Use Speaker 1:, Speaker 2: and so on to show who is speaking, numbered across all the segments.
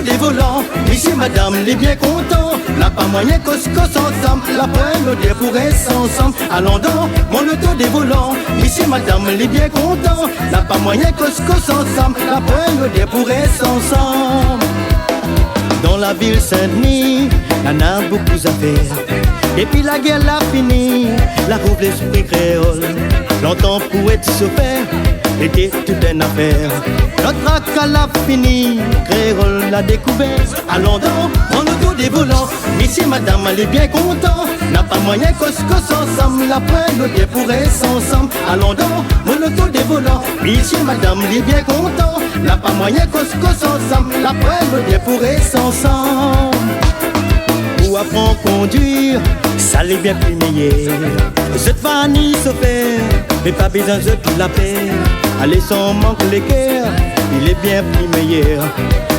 Speaker 1: des volants, monsieur, madame, les bien contents. N'a pas moyen cos ensemble, la poêle des pourrait ensemble. Allons dans mon auto des volants, monsieur, madame, les bien contents. N'a pas moyen cos ensemble, la poêle des pourrait ensemble. Dans la ville Saint-Denis, y'en a beaucoup à faire. Et puis la guerre l'a fini, la rouvre l'esprit créole. Longtemps pour être sauvé, était toute une affaire. Notre acte l'a fini, créole l'a découvert. Allons donc, on auto des volants, monsieur, madame, elle est bien content. N'a pas moyen cos ensemble, la poêle des pourrait ensemble. Allons donc, on auto des volants, monsieur, madame, elle est bien content. N'a pas moyen cos ensemble, la poêle des pourrait ensemble. Pour apprendre à conduire, ça l'est bien plus meilleur. Cette vanille se fait, mais pas besoin de la paix. Allez sans manque les cœurs, il est bien plus meilleur.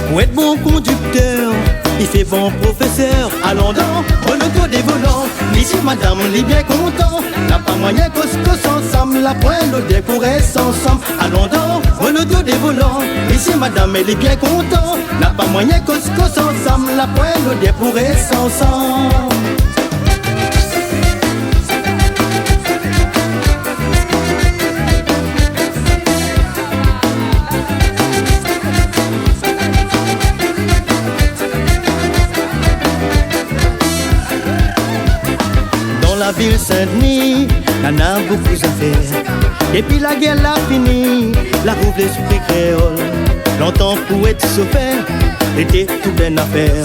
Speaker 1: Pour être bon conducteur, il fait bon professeur. Allons dans le auto des volants, monsieur, madame, il est bien content. N'a pas moyen cos ensemble, la poêle des pourrait ensemble. Allons dans le auto des volants, monsieur, madame, il est bien content. N'a pas moyen cos ensemble, la poêle des pourrait ensemble. La ville Saint-Denis, y'en a beaucoup à faire. Et puis la guerre l'a fini, la rouvre l'esprit créole. Longtemps pour être sauvé, était toute une affaire.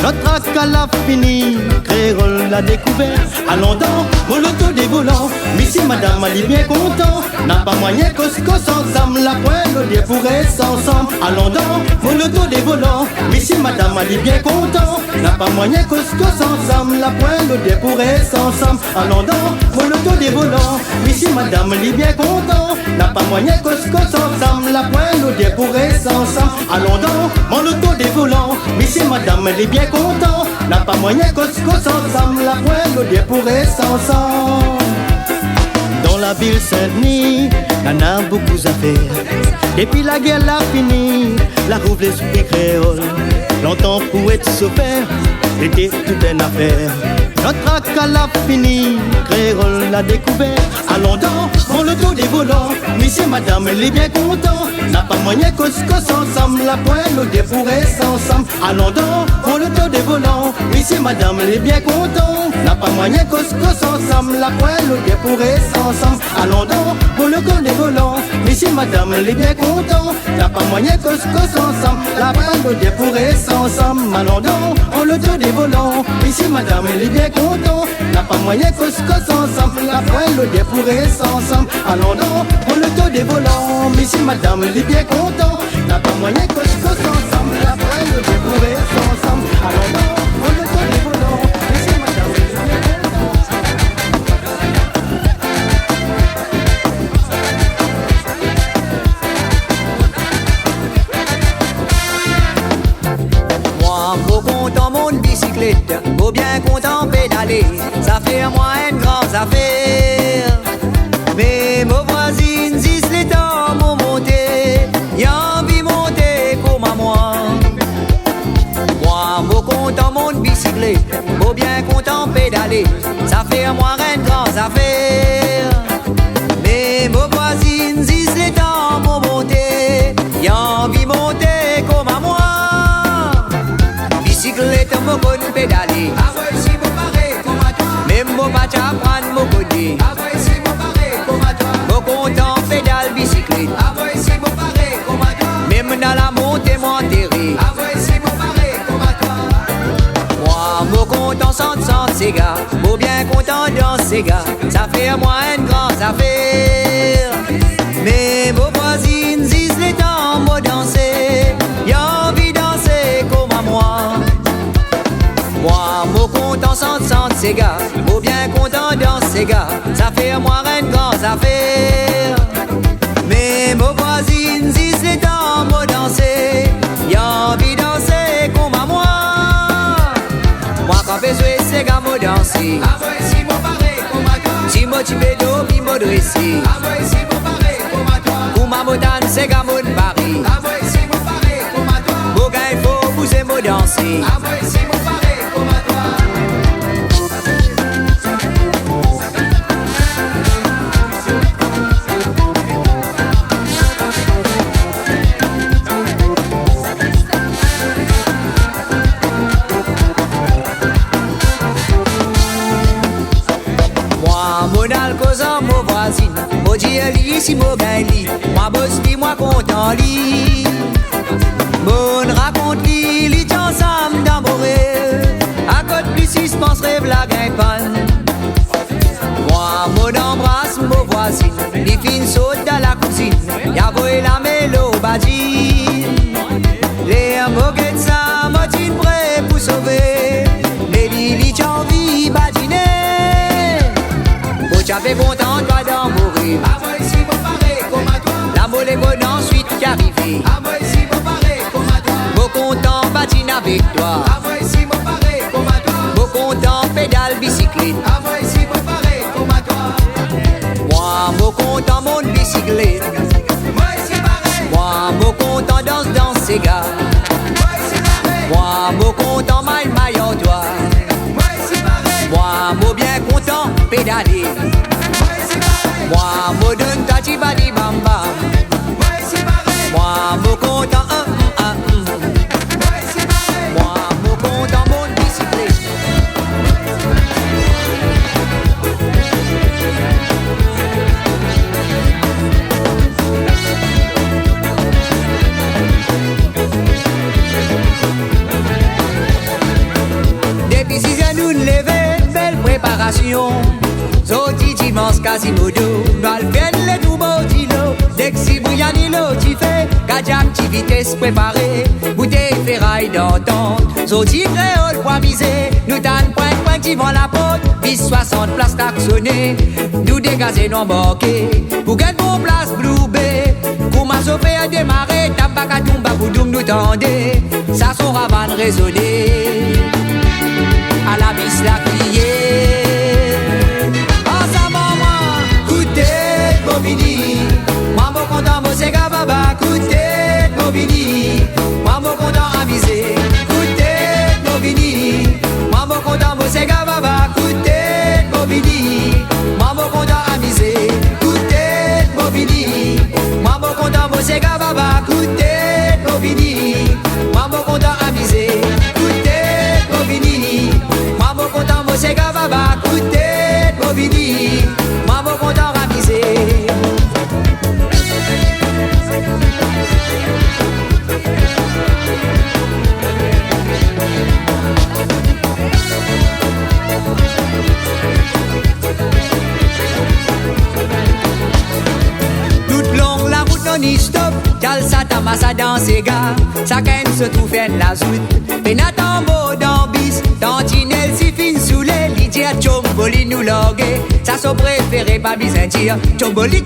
Speaker 1: Notre acte l'a fini, créole l'a découvert. Allons dans mon auto des volants, monsieur, madame, elle est bien content. N'a pas moyen cos ensemble, la poêle des pourrait ensemble. Allons dans mon auto des volants, monsieur, madame, elle est bien content. N'a pas moyen cos ensemble, la poêle des pourrait ensemble. Allons dans mon auto des volants, monsieur, madame, elle est bien content. N'a pas moyen cos ensemble, la poêle des pourrait ensemble. Allons dans mon auto des volants, monsieur, madame, elle est bien content. N'a pas moyen cos ensemble, la poêle des pourrait ensemble. Dans la ville Saint-Denis, y'en a beaucoup à faire. Et puis la guerre l'a fini, la rouvre l'esprit créole. Longtemps pour être sauvé, était toute une affaire. Notre acte l'a fini, créole l'a découvert. Allons dans mon auto des volants, monsieur, madame, elle est bien content. N'a pas moyen cos ensemble, la poêle des pourrait ensemble. Allons dans mon auto des volants, monsieur, madame, elle est bien content. N'a pas moyen cos ensemble, la poêle des pourrait ensemble. Allons dans mon auto des volants, monsieur, madame, elle est bien content. N'a pas moyen cos ensemble, la poêle des pourrait ensemble. Allons dans mon auto des volants, monsieur, madame, elle est bien content. N'a pas moyen cos ensemble, la poêle des pourrait ensemble. Allons dans mon auto des volants, monsieur, madame, elle est bien content. N'a pas moyen cos ensemble, la poêle des pourrait ensemble. Allons dans mon auto des volants, monsieur, madame, elle est bien
Speaker 2: Moi, beau content mon bicyclette, beau bien content pédaler. Ça fait moi une grande affaire. Mais mes voisines disent les temps m'ont monté, y'a envie monter comme à moi. Moi, beau content mon bicyclette, beau bien content pédaler. Ça fait moi une grande affaire. Mais mes voisines disent les temps m'ont monté, y'a envie monter comme à moi. Bicyclette me connaît pédaler. Ah ouais, si vous parlez comme à toi. Même mon batch à prendre me connaît. Ah ouais, si vous parlez comme à toi. Mon content pédale bicyclette. Ah ouais, si vous parlez comme à toi. Même dans la montée m'enterrer. Ah ouais, si vous parlez comme à toi. Moi, mon content sans ces gars. Mon bien content dans ces gars. Ça fait moi une grande affaire. Mais vos voisines disent les temps m'ont dansé. Y'a envie danser comme à moi. Moi, mon content sans ces gars, mon bien content dans ces gars, ça fait moi une grande affaire. Mais mes voisines disent les temps m'ont dansé, y'a envie danser comme à moi. Moi, quand je fais ces gars m'ont dansé. Ah ouais, si mon paré comme à toi. Si motivé d'eau, puis m'ont dressé. Ah ouais, si mon paré comme à toi. Pour ma modane, ces gars m'ont barré. Ah ouais, si mon paré comme à toi. Mon gars, il faut pousser danser. Ah moi si mon paré comme à toi. Mon alcosan, mon voisine, mon diali, si mon gain lit, moi bosse li, moi content li. Mon raconte li, li ensemble dans mon rêve, à côté plus suspense rêve la gain panne. Moi, mon embrasse, mon voisine, li fin saute dans la cuisine, y'a voé la mélo badine. Les moquettes ça, motine prêt pour sauver, mais li envie badiner. J'avais content, toi d'en mourir. Ah moi ici, mon paré, comme à toi. L'amour est bon ensuite qui arrivé. Ah moi ici, mon paré, comme à toi. Beau content, patine avec toi. Ah moi ici, mon paré, comme à toi. Beau content, pédale, bicyclette. Ah moi ici, mon paré, comme à toi. Moi, beau content, mon bicyclette. Moi ici, pareil. Moi, beau content, danse dans ses gars. Moi ici, pareil. Moi, beau content, maille en toi. Moi ici, pareil. Moi, beau bien content, pédaler. Moi, mo donne ta tibadi bamba. Moi, mo content, Moi, mo content, mon bicyclette. Depuis 6 ans, nous lever, belle préparation. Zoti dimanche Quasimodo, nous faire les tout beaux dilo. Dès que si Briani l'eau tu fais, Kajam ti vitesse préparée, bouteille ferraille d'entente. Zoti créole pour miser, nous t'en point qui vend la porte, bis 60 places taxonnées, nous dégager non embarqués, pour gagner bon place Blue Bay. Pour ma sauver à démarrer, tabaka tumba boudoum nous tendez, ça son ravane résonné, à la bis la criée. Bobini, moi mon content, mon sega baba, coutez Bobini, moi mon content avisé, coutez Bobini, moi mon content, mon sega baba, coutez Bobini, moi mon content avisé, coutez Bobini, moi mon content, mon sega baba, coutez Bobini, moi mon content avisé, coutez Bobini, moi mon content, mon sega baba, coutez Bobini, moi mon content avisé. Toute longue la route non-stop, Jalsa tamasa dans ses gars, ça ken se trouve en la zoute, Penatambo dans bis, Tantinelle si fin sous les litières, Chomboli nous logué, ça so préféré pas bisentir, Chomboli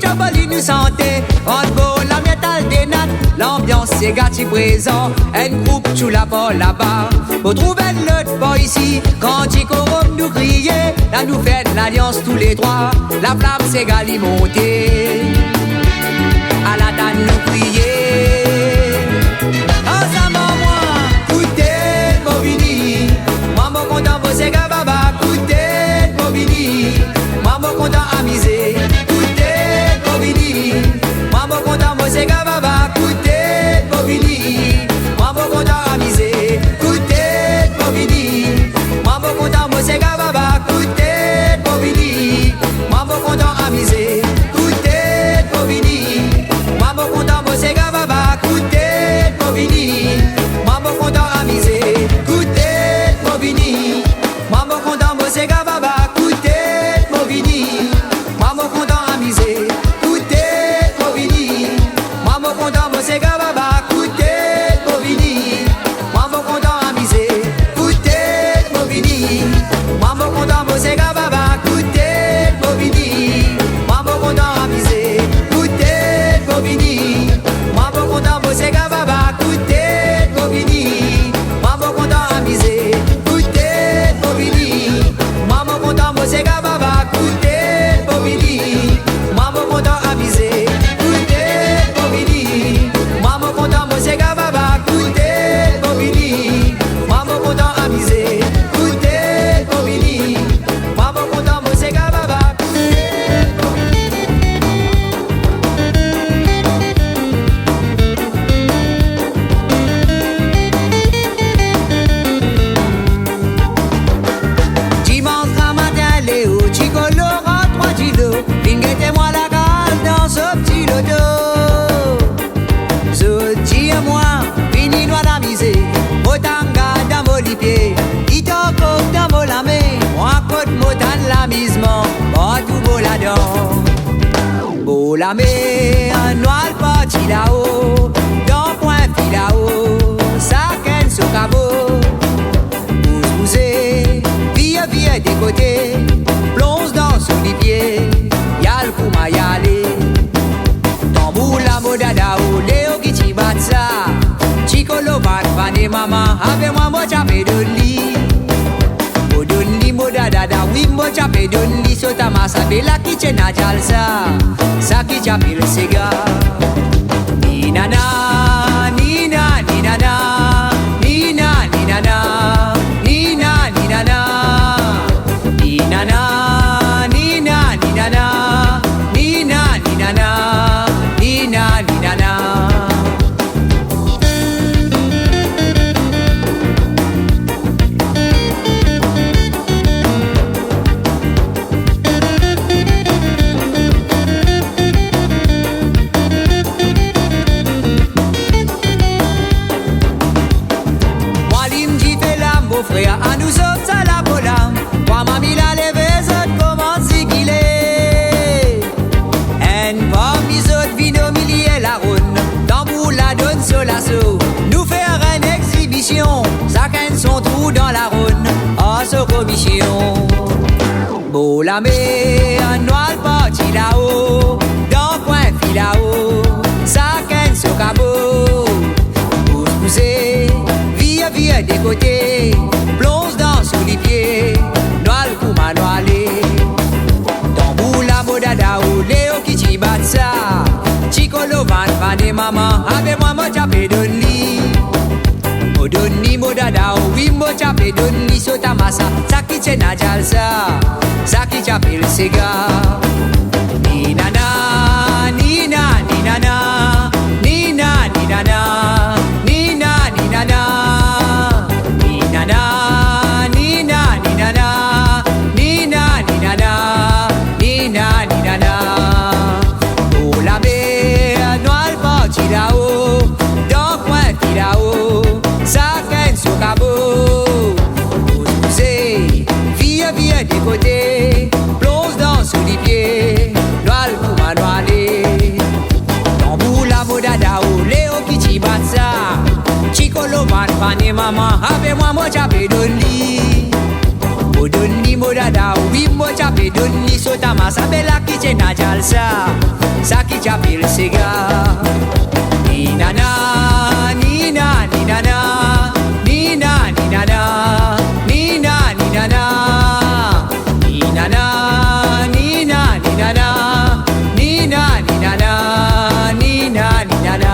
Speaker 2: nous santé, en beau la métal des nattes, l'ambiance c'est gâti présent, un groupe sous la porte là-bas, vous trouvez l'autre pas ici, quand il corrompt nous crier, là nous fait l'alliance tous les trois, la flamme c'est gali montée. À la danse nous crier. Ensemble moi, coutez Bobini, moi mon content vous c'est baba, coutez Bobini, moi mon content amusé, coutez Bobini, moi mon content vous c'est baba, coutez Bobini, moi mon content amusé, coutez Bobini, moi mon content vous c'est baba, coutez Bobini, moi mon content amusé, coutez amusement, pas tout beau là-dedans. Beau la mer, noir parti là-haut, dans point fil là-haut, ça ken sous cabot. Pousse-poussez, vire des côtés, plonge dans sous les pieds, y'a le coup ma yale. Tambour la modada ou Léo qui t'y bat ça, Chicolo van et maman, avec moi moi j'avais de lit. Modonli modada oui moi j'avais de lit, sota massa bella qui c'è na jalsa, sa qui j'appelle le cigare. Ni nana, ni na, ni nana, ni na, ni nana, ni na, ni nana, ni nana, ni na, ni nana, ni na, ni nana, ni na, ni nana. Frère, à nous autres, ça la vola. Moi, mamie, la levé, ça commence à guiler. En parmi autres, vino, milliers, la ronde. Tambour, la donne, sur l'assaut. Nous faire une exhibition. Chacun son trou dans la ronde. À ce commission. Beau la mer, noir parti là-haut. Dans point fil là-haut. Chacun son cabot. Pousse-poussez. Vire des côtés, plonge dans sous les pieds, noir le coup ma noalé. Tambour la modada ou Léo qui t'y bat ça, Chicolo van et maman, avec moi moi j'appelle de lit. Modoni modada ou oui moi j'appelle de lit, sota massa, ça qui t'y na jalsa, ça qui j'appelle le cigare. Ni nana, ni na, ni nana, ni na, ni nana, ni na, ni nana. Nina, Nina, Nina, Nina, Nina, Nina, Nina. Oh la mer, noir parti là-haut, dans point fil là-haut, ça ken sous cabot. Pousse-poussez, vire des côtés, plonge dans sous les pieds, noir le coup ma noalé. Tambour la modada ou Léo qui t'y bat ça. Chicolo van et maman, avec moi moi j'avais de lit. Modoni modada, oui moi j'avais de lit. Sota massa bella qui c'è na jalsa, sa qui j'appelle le cigare. Ni nana, ni na, ni nana, ni na, ni nana, ni na, ni nana, ni nana, ni na, ni nana, ni na, ni nana, ni na, ni nana.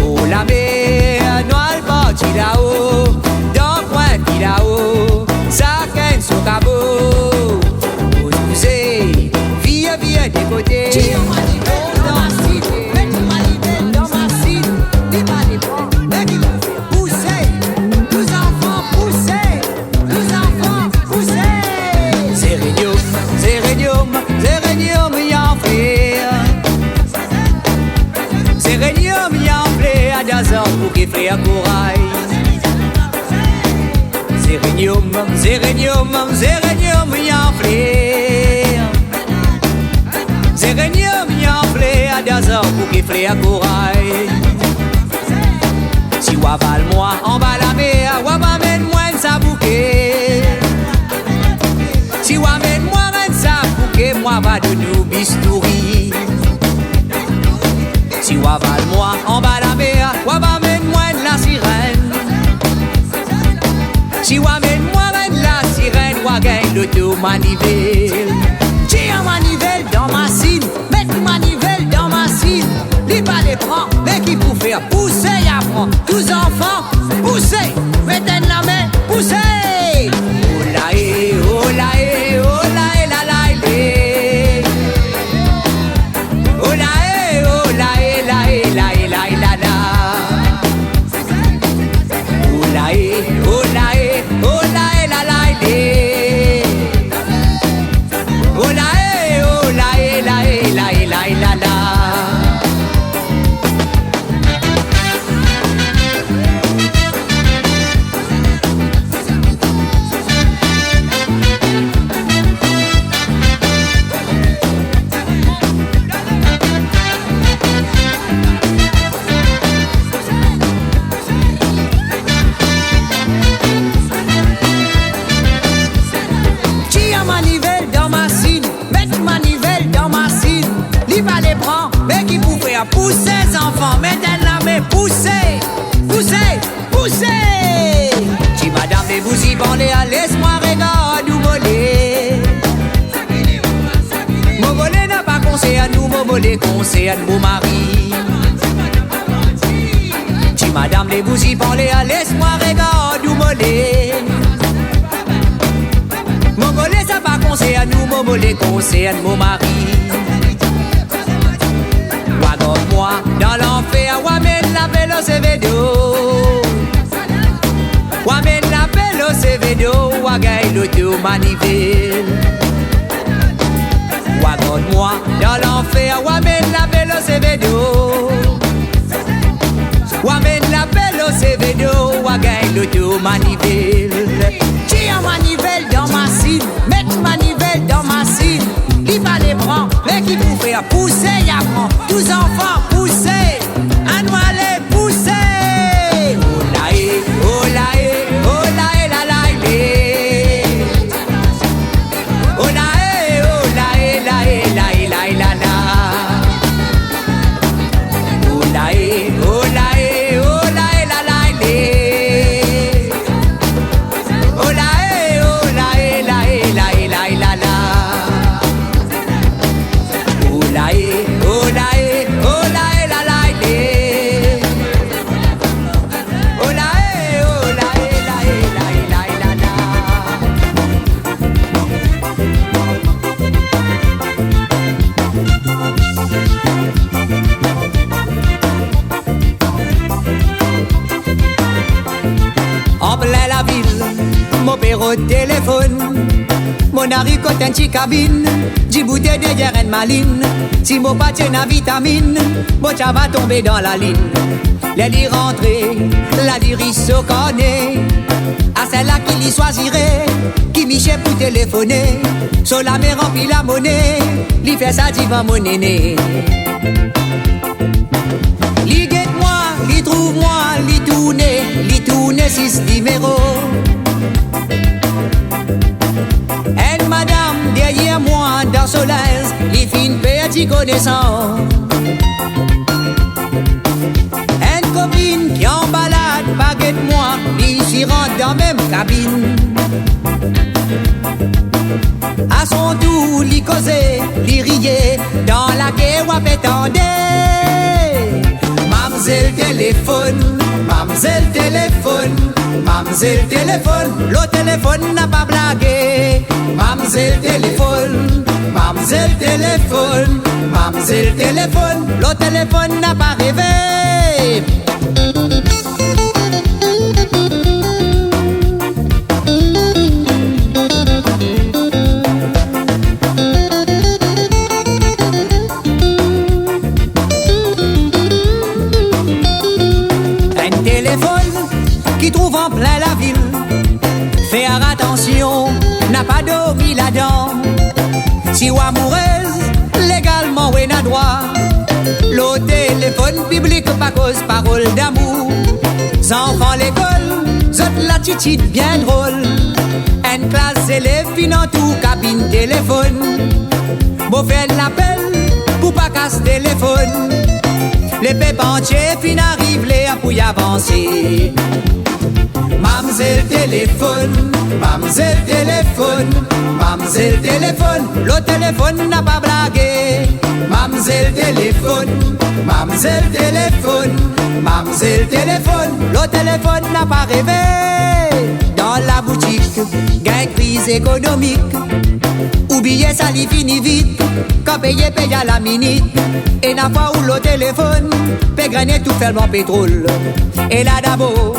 Speaker 2: Oh la mer, noir parti là-haut, dans point fil là-haut, ça ken sous cabot. Pousse-poussez, vire des côtés. Dans ma cité, dans ma cité, les pas les bras, mais qui poussez, nous enfants poussez, nous enfants poussez. Sérénium, sérénium, sérénium, y'en fait. Sérénium, y'en fait à Dazan pour qu'il fait à courail. Sérénium, sérénium, sérénium, y'en fait. Sérénium, y'en fait à Dazan pour qu'il fait à courail. Si waval moi en bas la mer, wamène moi sa bouquet. Si wamène moi sa bouquet, moi va de nous bistouri. Si waval moi en bas la mer, wamène moi la sirène. Si wamène moi la sirène, wa gagne l'auto manivelle. J'ai un manivelle dans ma cime, mets une manivelle dans ma cime. Les pas les prend, mais qui pour faire pousser, apprend. Tous enfants, poussez, mettez la main, poussez. Oh la eh, oh la eh, oh la eh, la la eh. Oh la eh, oh la eh, la eh, la eh, la eh, la la. Oh la eh, oh la eh, oh la eh, la la eh. poussez enfants, mettez la main, poussez, poussez, poussez. Si madame et vous y bandez, laisse-moi regarder ou voler. Mon volet n'a pas conseil à nous, mon volet conseil à nos maris. Si madame et vous y bandez, laisse-moi regarder ou voler. Mon volet ça pas conseil à nous, mon volet conseil à nos maris. Wagon-moi dans l'enfer, wamène la belle au CVDO. Wamène la belle au CVDO, wagaille l'auto manivelle. Wagon-moi dans l'enfer, wamène la belle au CVDO. Wamène la belle au CVDO, wagaille l'auto manivelle. J'ai un manivelle dans ma cime, mets manivelle dans ma cime. Il va les prendre, mais qui vous fait pousser, y'a prend. Tous enfants, poussez, un aller pousser. Oh là et, oh là et, oh là et la la et. Oh là et, oh là et la et la et la et la la. Oh là et, oh là et, oh là et la la et. Oh là et, oh là et la et la et la et la la. En plein la ville, mon père au téléphone. Mon haricot en petite cabine, j'ai bouté derrière une maline. Si mon pas tient la vitamine, mon chat va tomber dans la ligne. L'elle y rentrer, la dirise au connaît. À celle-là qui l'y choisirait, qui m'y pour téléphoner. Sur la mer remplit la monnaie, l'y fait ça divin mon aîné. L'y guette-moi, l'y trouve-moi, l'y tourne 6 numéros. Elle madame derrière moi dans soleil, les fines petits connaissants. Une copine qui en balade, baguette moi, ici rentre dans même cabine. À son tour, l'y causait, l'y riait, dans la guerre ou pétendait. Mamzelle téléphone, mamzelle téléphone, mamzelle téléphone, le téléphone n'a pas blagué. Mamzelle téléphone, mamzelle téléphone, mamzelle téléphone, le téléphone n'a pas rêvé. Un téléphone qui trouve en plein la ville, faire attention, n'a pas dormi là-dedans. Si ou amoureuse, légalement ou n'a droit. Le téléphone public pas cause parole d'amour. Enfants l'école, zot la titite bien drôle. Une classe élève finan tout cabine téléphone. Bon fait l'appel pour pas casse téléphone. Les pépes entiers fin arrivent les pour y avancer. Mamzelle téléphone, mamzelle téléphone, mamzelle téléphone, le téléphone n'a pas blagué. Mamzelle téléphone, mamzelle téléphone, mamzelle téléphone, le téléphone n'a pas rêvé. Dans la boutique, gain crise économique. Oubliez ça, li fini vite. Quand payer, paye à la minute. Et n'a pas où le téléphone, paye grainer tout fait le pétrole. Et là d'abord,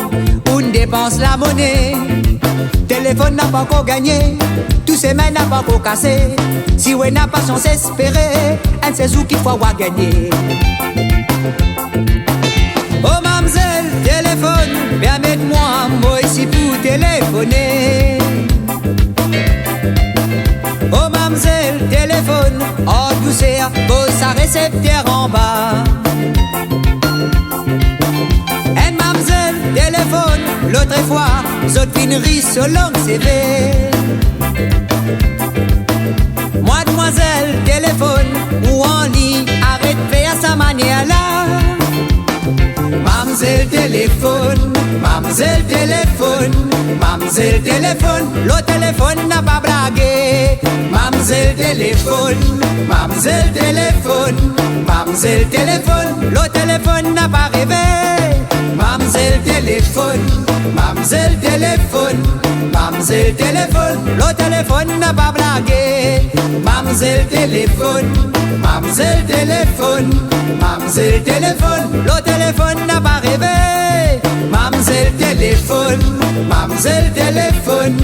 Speaker 2: on dépense la monnaie. Téléphone n'a pas encore gagné, tous ces mains n'a pas encore cassé. Si on n'a pas chance espérer, un sait où qu'il faut avoir gagné. Oh mamzelle, téléphone, permettez-moi, moi ici pour téléphoner. Oh mamzelle, téléphone, oh douceur, pose sa récepteur en bas. Et mamzelle, téléphone, l'autre fois, zot finerie selon CV. Mademoiselle, téléphone, ou en lit, arrête de faire sa manière là. Mamzelle téléphone, mamzelle téléphone, mamzelle téléphone, le téléphone n'a pas blagué. Mamzelle téléphone, mamzelle téléphone, mamzelle téléphone, le téléphone n'a pas rêvé. Mamzelle téléphone, mamzelle téléphone, mamzelle téléphone, le téléphone n'a pas blagué. Mamzelle téléphone, mamzelle téléphone, mamzelle téléphone, le téléphone n'a pas rêvé. Mamzelle téléphone, mamzelle téléphone,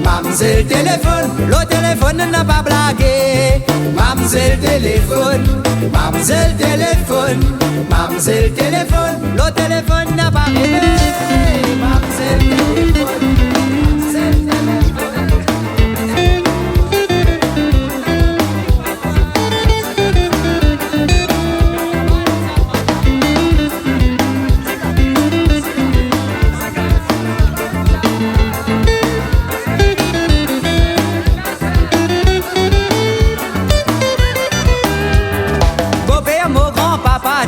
Speaker 2: mamzelle téléphone, le téléphone n'a pas blagué. Mamzelle téléphone, mamzelle téléphone, mamzelle téléphone, le téléphone n'a pas rêvé. Mamzelle téléphone, mamzelle téléphone.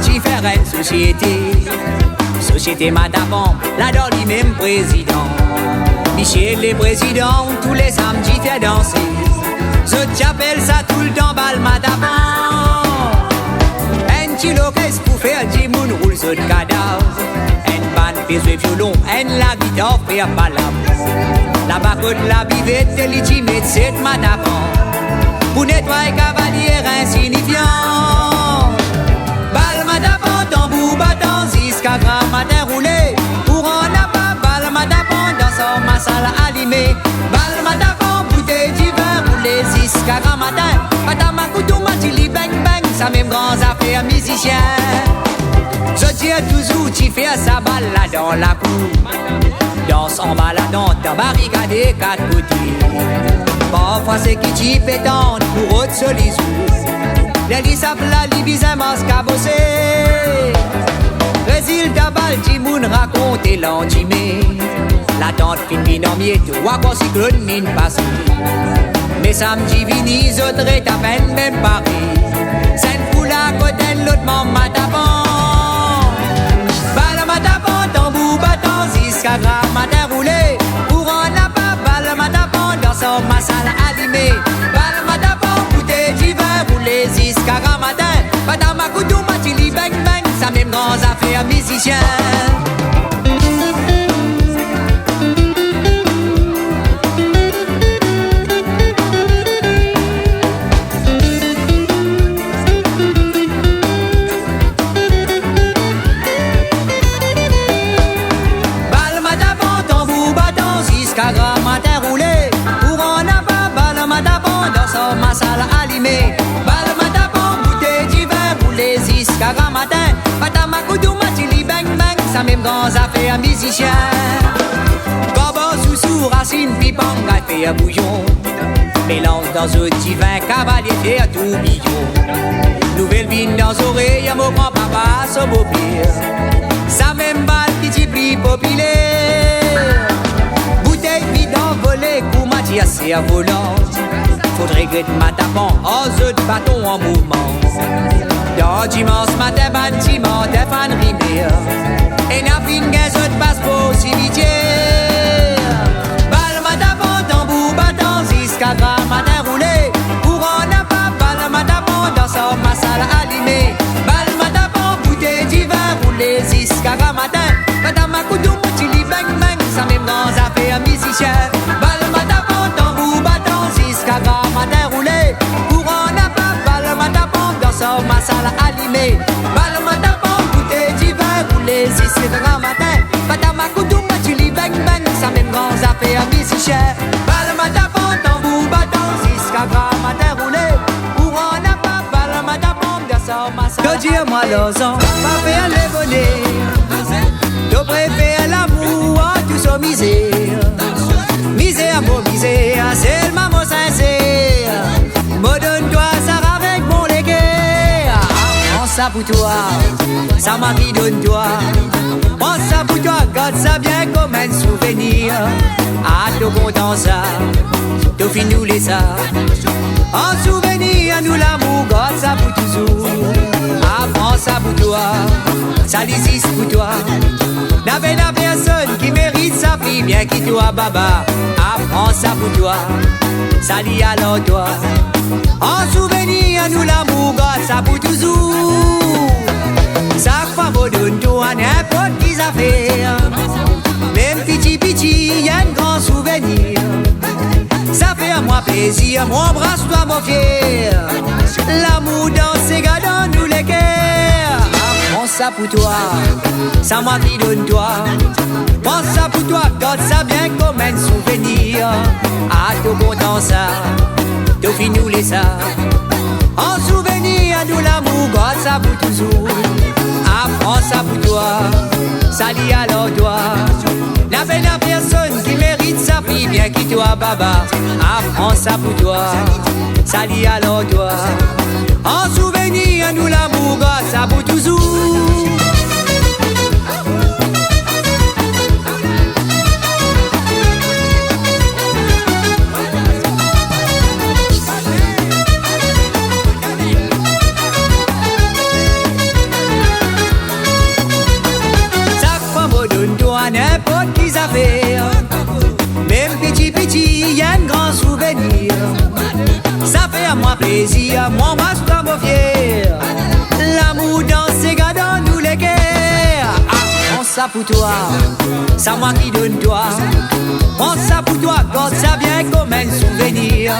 Speaker 2: Différentes société madame, là dans lui même président. Michel les présidents, tous les samedis fait danser. Je t'appelle ça tout le temps, bal madame. Un petit l'orchestre pour faire du moun roule sur le cadavre. Un bande pèse le violon, un la guitare fait à balade. La bacotte, la bivette, l'étimette, c'est madame. Pour nettoyer cavalier insignifiant. Bal madame, tambour battant, jusqu'à grand matin roulé. Pour en pas, bal madame, dans son massal allumé. Bal madame, bouteille du vin roulé, jusqu'à grand matin. Madame, couteau, matili, bang bang, ça même grands affaires musiciens. Je tiens toujours, tu fais sa balade dans la cour. Danse en baladant, t'as barricadé quatre côtés. Parfois c'est qui t'y pétante pour autre solitude. Les lissables, la libisa masque à bosser. Résultat, Baltimoun raconte l'antimé. La tante fin binomier, tu vois qu'on cyclone mine passée. Mais samedi vini, autres est à peine même Paris. Sainte Poula, côté l'autre maman d'avant. Balle matapant, tambour battant, jusqu'à grand matin roulé. Pour en pas, balle matapant, dans son massal allumé. Balle matapant, bouteille du vin roulé, jusqu'à grand matin. Madame Akoudou, Matili, bang bang, ça même grands affaires musiciens. Balle matapant, tambour battant, jusqu'à grand matin roulé. Pour en pas, balle matapant, dans son massal allumé. Balle matapant, bouteille du vin roulé, jusqu'à grand matin. Madame Akoudou, Matili, bang bang, ça même grands affaires musiciens. Corbeau, sous racine, pipang, fait un bouillon. Mélange dans un petit vin, cavalier, fait un tourbillon. Nouvelle vigne dans les oreilles, mon grand-papa, son beau-pire. Ça même balle qui t'y prie populaire. Bouteille vide envolée, coup Mathias, c'est un volant. Faudrait que ma tapant, en zone de bâton en mouvement. Dans dimanche matin, bâtiment, des fans rimés. Et n'a fin qu'un autre passeport cimetière. Balle matapant, tambour battant, jusqu'à grand matin roulé. Pour en pas, balle matapant, dans son massal allumé. Balle matapant, bouteille du vin roulé, jusqu'à grand matin. Madame Akoudou, Matili, bang bang, ça même grands affaires musiciens. Balle matapant, tambour battant, jusqu'à grand matin roulé. Pour en pas, balle matapant, dans son massal allumé. Balle matapant, bouteille du vin roulé, jusqu'à grand matin. Madame Akoudou, Matili, bang bang, ça même grands affaires musiciens. Balle matapant, tambour battant, jusqu'à grand matin roulé. Pour en pas, balle matapant, dans son massal allumé. Dis-moi l'osant, pas faire les bonnets. Tu préfères l'amour à tout son misère. Misère, mon misère, c'est le maman sincère. Me donne-toi ça avec mon légué. Prends ça pour toi, ça m'a mis donne-toi. Prends ça pour toi, garde ça bien comme un souvenir. À tout content ça, tout fin nous les ça. En souvenir, nous l'amour, garde ça pour toujours. Prends ça pour toi, ça l'existe pour toi. N'avait la personne qui mérite sa fille, bien qui toi, baba. Apprends ça pour toi, ça lit alors toi. En souvenir, nous l'amour, ça pour toujours. Chaque fois, vous donne toi n'importe qui affaire. Même petit, y'a un grand souvenir. Ça fait à moi plaisir, moi embrasse-toi, mon fier. L'amour dans ses gars, dans nous les cœurs. Prends ça pour toi, ça moi qui donne toi. Prends ça pour toi, garde ça bien comme un souvenir. À tout content ça, tout fin nous les ça. En souvenir, nous l'amour, garde ça pour toujours. Apprends ça pour toi, ça lit alors toi. La belle personne qui mérite sa fille, bien qui toi, baba. Apprends ça pour toi, ça lit alors toi. En souvenir, nous l'amour, ça pour toujours. N'importe qui affaire, même petit, y'a un grand souvenir. Ça fait à moi plaisir, moi m'assois mon fier. L'amour dans ses gars, dans nous les guerres. Prends ça pour toi, ça moi qui donne toi. Prends ça pour toi, garde ça bien comme un souvenir.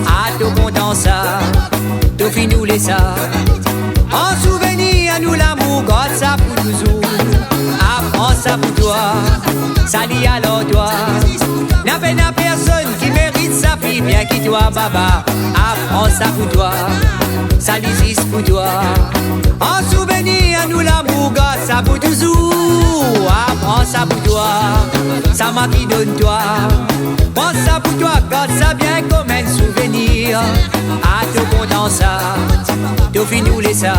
Speaker 2: À tout content ça, tout fin nous les ça. En souvenir, nous l'amour, garde ça pour toujours. Apprends ça pour toi, ça lit alors toi. N'a peine à personne qui mérite sa fille, bien qui toi, baba. Apprends ça pour toi, ça existe pour toi. En souvenir, nous l'amour, garde ça pour toujours. Apprends ça pour toi, ça m'a qui donne toi. Prends ça pour toi, garde ça bien comme un souvenir. À tout content ça, tout fin nous les ça.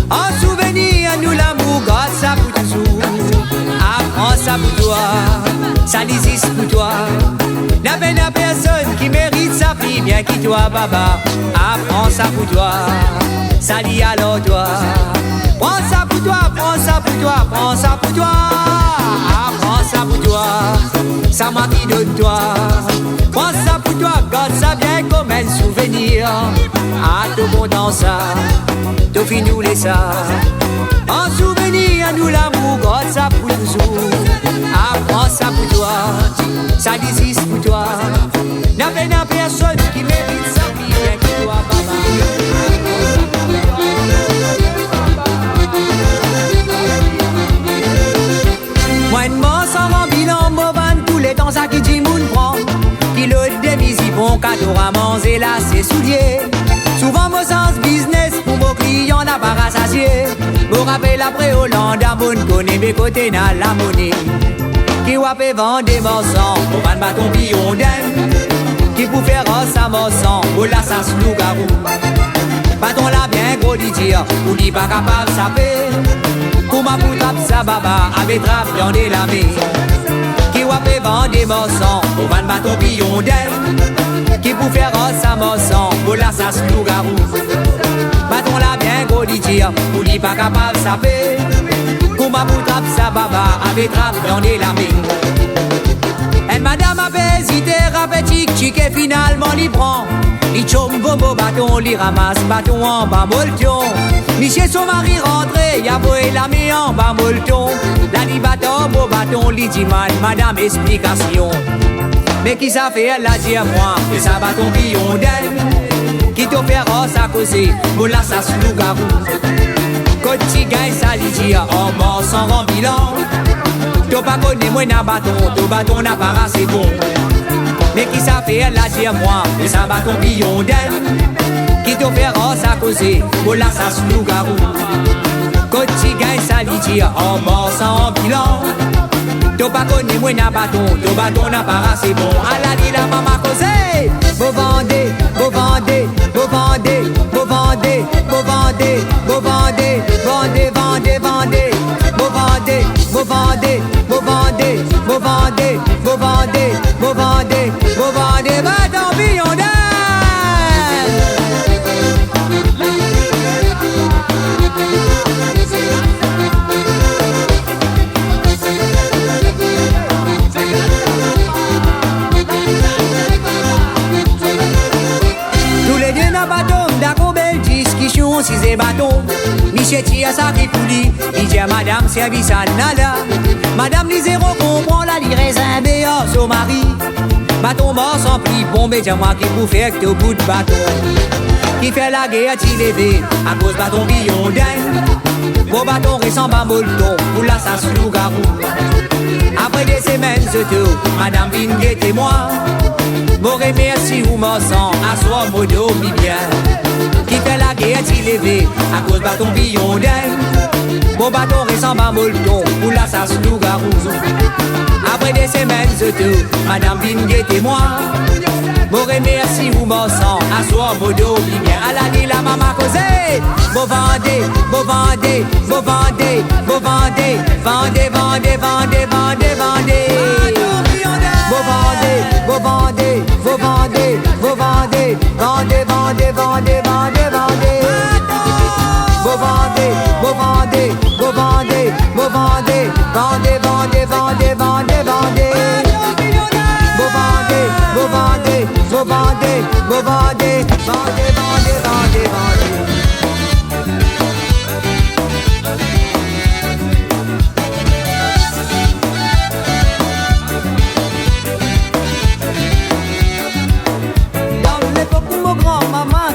Speaker 2: En souvenir, nous l'amour, garde ça pour toujours. Apprends ça pour toi, ça existe pour toi. N'a peine à personne qui mérite sa fille, bien qui toi, baba. Apprends ça pour toi, ça lit alors toi. Prends ça pour toi, prends ça pour toi, prends ça pour toi. Apprends ça pour toi, ça m'a qui donne toi. Prends ça pour toi, garde ça bien comme un souvenir. À tout content ça, tout fin nous les ça. En souvenir, nous l'amour, garde ça pour toujours. Apprends ça pour toi, ça existe pour toi. N'a peine à personne qui mérite sa vie, bien que toi, baba. Moi, de moi, sans mon bilan, mon van, tous les temps, ça qui dit moun prend. Pilote des visites, bon cadeau à manger là, ses souliers. Souvent, mon sens business, pour vos clients, n'a pas rassasié. Vous rappelez après Hollande, à mon connaît mes côtés, n'a la monnaie. Qui wapé vendre des morceaux, pour van bâton billon d'aine. Qui pour faire ça morceau, pour la sas loup-garou. Bâton là bien gros dire, ou dit pas capable ça fait. Pour ma poutrap sa baba, avec trap dans des lamés. Qui wapé vendre des morceaux, pour van bâton billon d'aine. Qui pour faire ça morceau, pour la sas loup-garou. Bâton là bien gros dire, ou dit pas capable ça fait. Pour ma poutrap sa baba, avec trap dans des lamés. Et madame a hésité, rapétique, chic et finalement l'y prend. L'y chom bobo bâton, l'y ramasse bâton en bas molleton. Ni chez son mari rentré, y'a beau et la mis en bas molleton. La dit bâton, beau bâton, l'y dit madame explication. Mais qui ça fait, elle l'a dit à moi, que ça bâton billon d'elle. Qui te fait rose à causer, pour la sas loup-garou. Quand tu gagnes ça, l'y dit en mort sans rend bilan. T'as pas connu moi n'a bâton, ton bâton n'a pas assez bon. Mais qui ça fait, elle l'a dit à moi, que ça bâton billon d'elle. Qui te fait rose à causer, pour la sas loup-garou. Quand tu gagnes ça, l'y dit en mort sans bilan. T'as pas connu moi n'a bâton, ton bâton n'a pas assez bon. À la dit la maman causé, vous vendez, vous vendez, vous vendez, vous vendez, vous vendez, vous vendez, vendez, vendez, vendez, vous vendez, vous vendez, vous vendez, vous vendez, vous vendez, vous vendez, vous vendez, bâton billon d'elle. bâton. Michel tire ça qui poulie. Il dit à madame, service à nada. Madame Lisero comprend la raisin béant son mari. Bâton mort sans pli, bon, mais dis-moi qui pour faire que au bout de bâton. Qui fait la guerre, t'y levé, à cause bâton billon dingue. Vos bâtons ressemblent à molleton, pour la sasse loup-garou. Après des semaines de tout, madame vient guetter moi. Bon remercie ou m'en sens, à soi modo mi bien. Qui fait la guerre, t'y levé, à cause bâton billon dingue. Vos bâtons ressemblent à molleton, pour la sasse loup-garou. Après des semaines de tout, madame vient guetter moi. Bon remercie ou m'en sens, à soi modo mi bien. À la nuit la maman causée. Beau vendez, beau vendez, beau vendez, beau vendez, vendez, vendez, vendez, vendez, vendez. Beau vendez, beau vendez, beau vendez, beau vendez, vendez, vendez, vendez, vendez, vendez. Beau vendez, beau vendez, beau vendez, beau vendez, vendez, vendez, vendez, vendez, vendez. Beau vendez, beau vendez, beau vendez, beau vendez, vendez, vendez, vendez, vendez.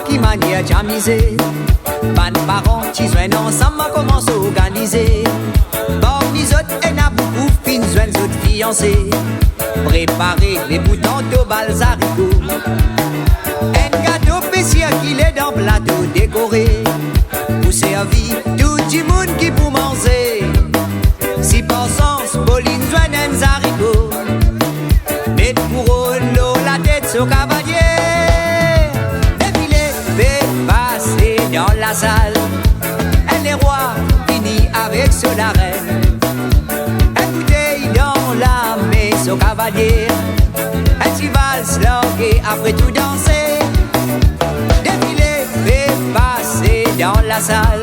Speaker 2: Qui manière jamisé. Ban parents qui joignent ensemble commence à organiser. Bon, les autres et n'a beaucoup fin joignent autres fiancés. Préparer les boutons de balsarico. Un gâteau spécial qui est dans le plateau décoré. Pour servir tout le monde qui peut manger. Si par sens, Pauline joigne un haricot. Mettre pour l'eau la tête sur cavalier. Dans la salle, elle est roi, fini avec ce la reine. Elle bouteille dans la maison cavalier. Elle s'y valse et après tout danser. Défilé fait passer dans la salle.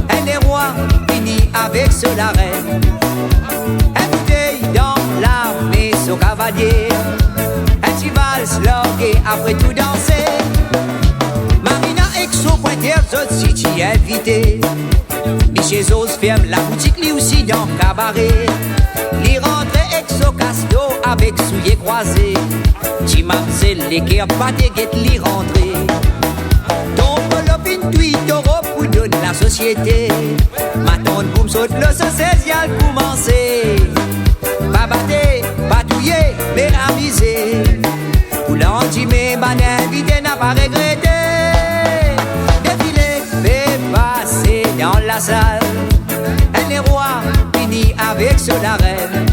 Speaker 2: Elle est roi, fini avec ce la reine. Elle bouteille dans la maison cavalier. Elle s'y valse et après tout danser. Exo pointer autres si tu es invité. Michel Zos ferme la boutique lui aussi dans le cabaret. Li rentre exo casto avec souliers croisés. Tu m'amsel l'équerre pas de guettes li rentrer. Ton polopine tweet taureau pour donner la société. Ma tante boum saute le social commencer. Pas batté, pas touillé, mais avisé. Pour l'antimé, ma invité n'a pas regretté. Dans la salle, elle est roi, fini avec ce la reine.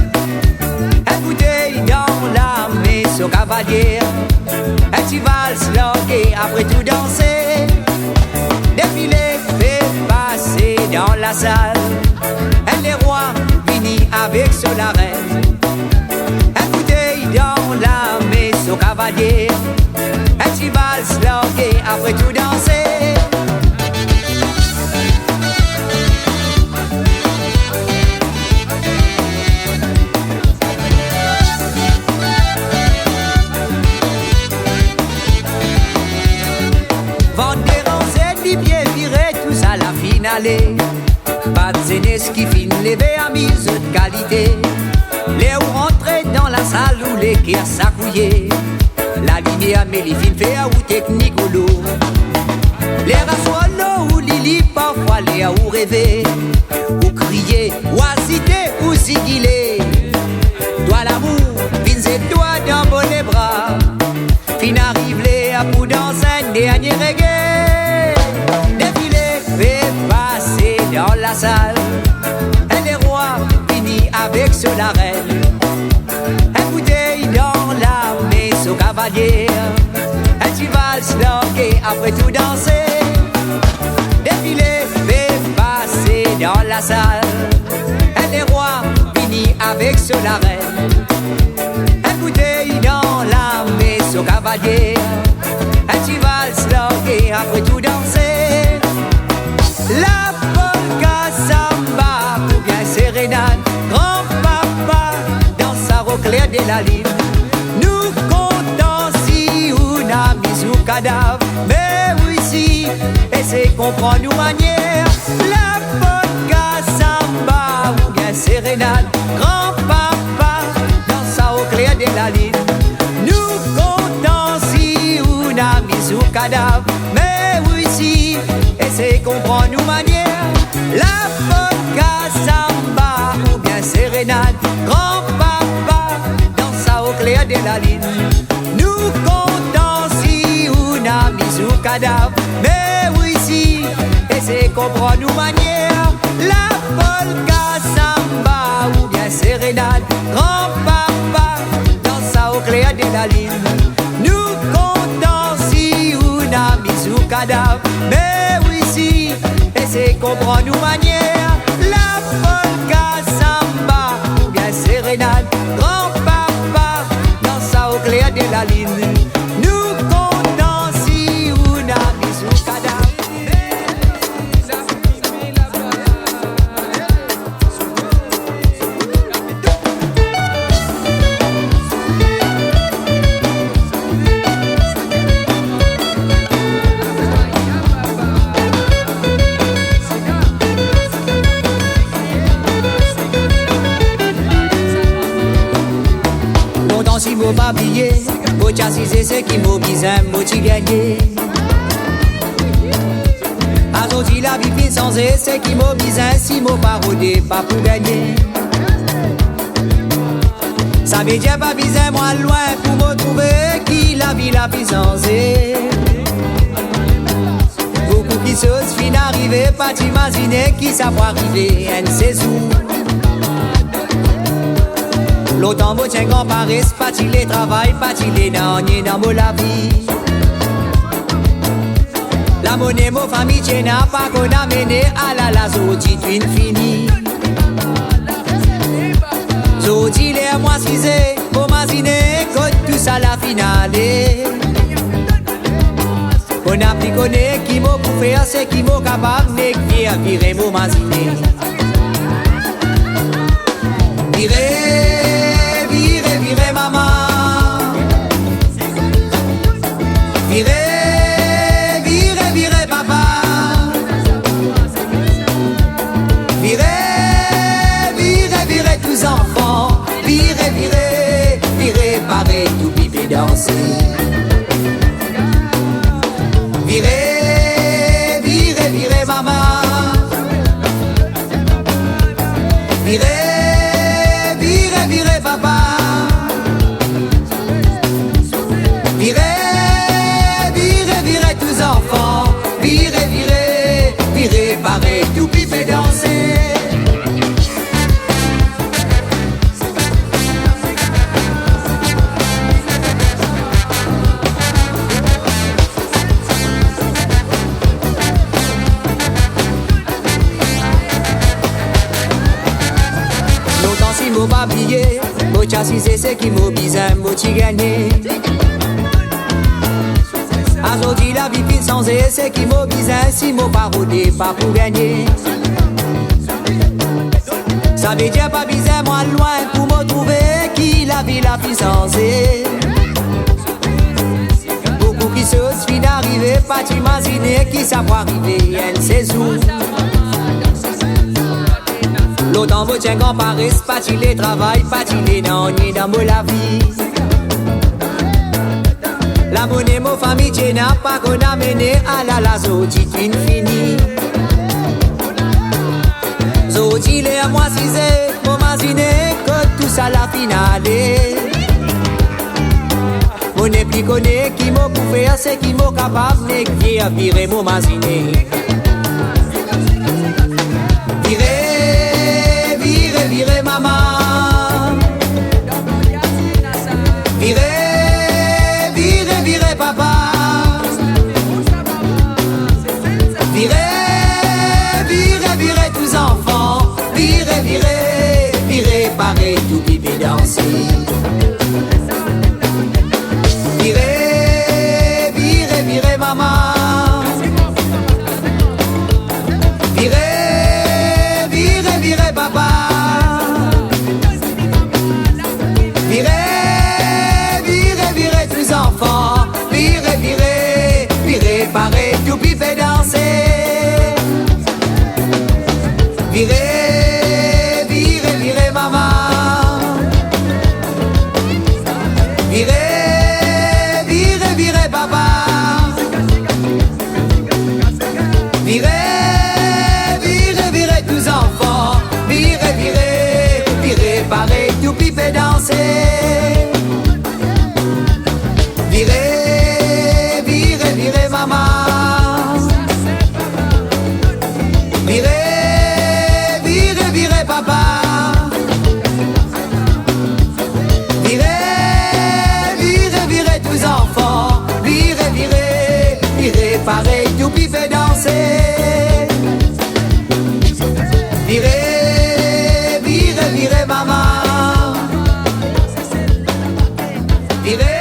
Speaker 2: Elle bouteille dans la maison cavalière. Elle s'y valse et après tout danser. Défilé fait passer dans la salle. Elle est roi, fini avec ce la reine. Elle bouteille dans la maison cavalière. Elle s'y valse et après tout danser. Pas de zénès qui finit lever à mise de qualité. Les ou rentrer dans la salle où les caisses s'accouiller. La lumière mais les films fait à ou technique ou lourd. Les rassois l'eau ou lili parfois les à ou rêver. Ou crier, ou hésiter ou sigiller. Toi l'amour, fins et toi dans bon les bras. Fin arrive les à pour danser un dernier reggae. Défilé fait passer dans la salle. Elle est roi, fini avec ce la reine. Elle bouteille dans la maison cavalière. Elle s'y valse et après tout danser. Défilé fait passer dans la salle. Elle est roi, fini avec ce la reine. Elle bouteille dans la maison cavalière. Elle s'y valse et après tout danser. La polka samba ou bien sérénade. Grand-papa dans sa robe claire de la ligne. Nous comptons si on a mis au cadavre. Mais oui si, et c'est qu'on comprend nous manière. La polka, samba ou bien sérénade. Grand-papa danse au clair de la lune. Nous comptons si on a mis sous cadavre. Mais oui si, et c'est comprend nous manière. La polka, samba ou bien sérénade. Grand-papa danse au clair de la lune. Nous comptons si on a mis sous cadavre. Mais oui si, et c'est comprend nous manière. La polka, samba ou bien sérénade. Grand-papa danse au clair de la lune. Nous comptons si on a mis sous cadavre. Mais oui si, et c'est comprend nous manière. La polka, samba ou bien sérénade. Grand-papa danse au clair de la lune. Nous comptons si on a mis sous cadavre. Si mot pas billet, mot chassisé c'est qui mot bizarre, mot t'y gagné. Azoti la vie fin sans c'est qui mot bizarre, si mot pas rodé, pas pour gagner. Ça veut dire pas bizarre, moi loin pour me trouver qui la vie la vie sans beaucoup qui sauce fin arrivé, pas t'imaginer qui ça peut arriver, un saison. L'autant beau tient grand Paris, pas il les travail, pas il les derniers dans la vie. La monnaie, mon famille, tient pas qu'on a mené à la zoti, tu fini. Zoti, les mois 6 pour m'imaginer que tout ça la finale. On a pris connaît qui m'a pour faire, c'est qui m'a capable, mais qui a viré mon imaginer. Virez maman, virez papa, virez tous enfants, virez pareil tout bébé danser. Virez maman, virez papa. Virez tous enfants, virez pareil, tout pifé danser. Longtemps si mot pas billet, mot chassisé c'est qui mot bizarre, mot t'y gagné. Azoti la vie fin sans c'est qui mot bizarre, si mot pas rodé, pas pour gagner. Ça veut dire pas bizarre, moi loin pour me trouver qui la vie la vie sans beaucoup qui sauce fin d'arriver, pas t'imaginer qui ça peut arriver, elle sait où. L'autant vous tient grand Paris, pas il les travail, pas il les derniers dans la vie. La monnaie, mon famille, tu n'as pas qu'on a mené à la zoti, tu fini. Zoti, les à moi 6 pour m'imaginer que tout ça la finale. Mon plus connaît qui m'a pour faire, c'est qui m'a capable, mais qui a viré mon imaginer. Virez maman, virez papa, virez tous enfants, virez pareil tout bébé danser. Virez maman, virer.